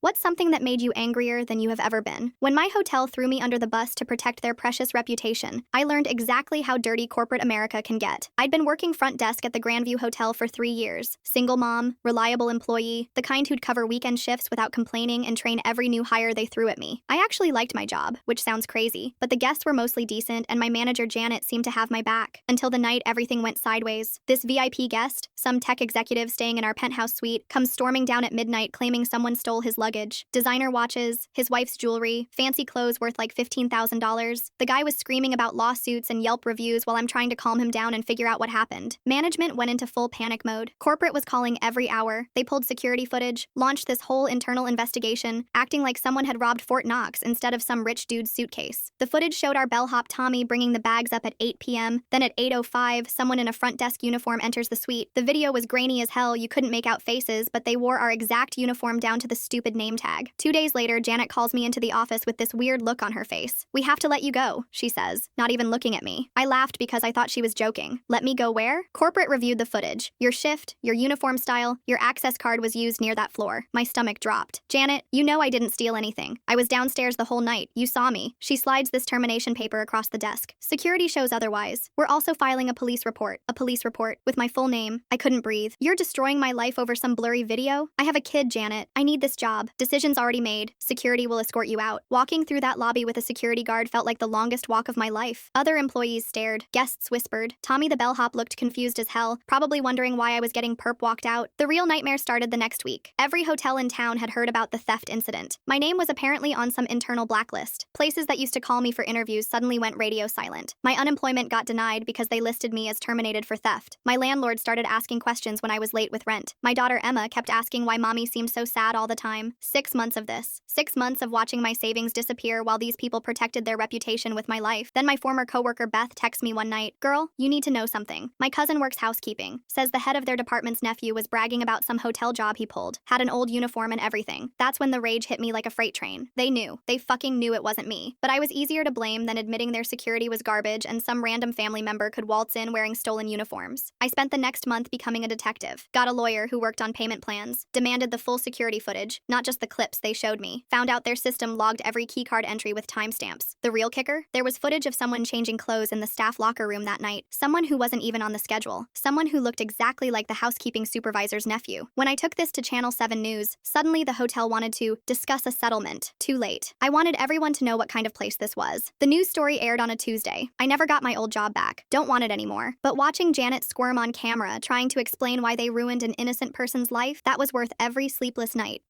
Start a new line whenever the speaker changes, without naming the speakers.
What's something that made you angrier than you have ever been? When my hotel threw me under the bus to protect their precious reputation, I learned exactly how dirty corporate America can get. I'd been working front desk at the Grandview Hotel for 3 years. Single mom, reliable employee, the kind who'd cover weekend shifts without complaining and train every new hire they threw at me. I actually liked my job, which sounds crazy, but the guests were mostly decent and my manager Janet seemed to have my back. Until the night everything went sideways. This VIP guest, some tech executive staying in our penthouse suite, comes storming down at midnight claiming someone stole his luggage. Designer watches, his wife's jewelry, fancy clothes worth like $15,000. The guy was screaming about lawsuits and Yelp reviews while I'm trying to calm him down and figure out what happened. Management went into full panic mode. Corporate was calling every hour. They pulled security footage, launched this whole internal investigation, acting like someone had robbed Fort Knox instead of some rich dude's suitcase. The footage showed our bellhop Tommy bringing the bags up at 8 p.m. Then at 8:05, someone in a front desk uniform enters the suite. The video was grainy as hell, you couldn't make out faces, but they wore our exact uniform down to the stupid name tag. 2 days later, Janet calls me into the office with this weird look on her face. "We have to let you go," she says, not even looking at me. I laughed because I thought she was joking. Let me go where? Corporate reviewed the footage. Your shift, your uniform style, your access card was used near that floor. My stomach dropped. "Janet, you know I didn't steal anything. I was downstairs the whole night. You saw me." She slides this termination paper across the desk. "Security shows otherwise. We're also filing a police report." A police report with my full name. I couldn't breathe. "You're destroying my life over some blurry video? I have a kid, Janet. I need this job. Decision's already made. Security will escort you out." Walking through that lobby with a security guard felt like the longest walk of my life. Other employees stared. Guests whispered. Tommy the bellhop looked confused as hell, probably wondering why I was getting perp walked out. The real nightmare started the next week. Every hotel in town had heard about the theft incident. My name was apparently on some internal blacklist. Places that used to call me for interviews suddenly went radio silent. My unemployment got denied because they listed me as terminated for theft. My landlord started asking questions when I was late with rent. My daughter Emma kept asking why mommy seemed so sad all the time. 6 months of this. 6 months of watching my savings disappear while these people protected their reputation with my life. Then my former coworker Beth texts me one night, "Girl, you need to know something. My cousin works housekeeping. Says the head of their department's nephew was bragging about some hotel job he pulled. Had an old uniform and everything." That's when the rage hit me like a freight train. They knew. They fucking knew it wasn't me. But I was easier to blame than admitting their security was garbage and some random family member could waltz in wearing stolen uniforms. I spent the next month becoming a detective. Got a lawyer who worked on payment plans. Demanded the full security footage, not just the clips they showed me. Found out their system logged every keycard entry with timestamps. The real kicker? There was footage of someone changing clothes in the staff locker room that night. Someone who wasn't even on the schedule. Someone who looked exactly like the housekeeping supervisor's nephew. When I took this to Channel 7 News, suddenly the hotel wanted to discuss a settlement. Too late. I wanted everyone to know what kind of place this was. The news story aired on a Tuesday. I never got my old job back. Don't want it anymore. But watching Janet squirm on camera, trying to explain why they ruined an innocent person's life, that was worth every sleepless night.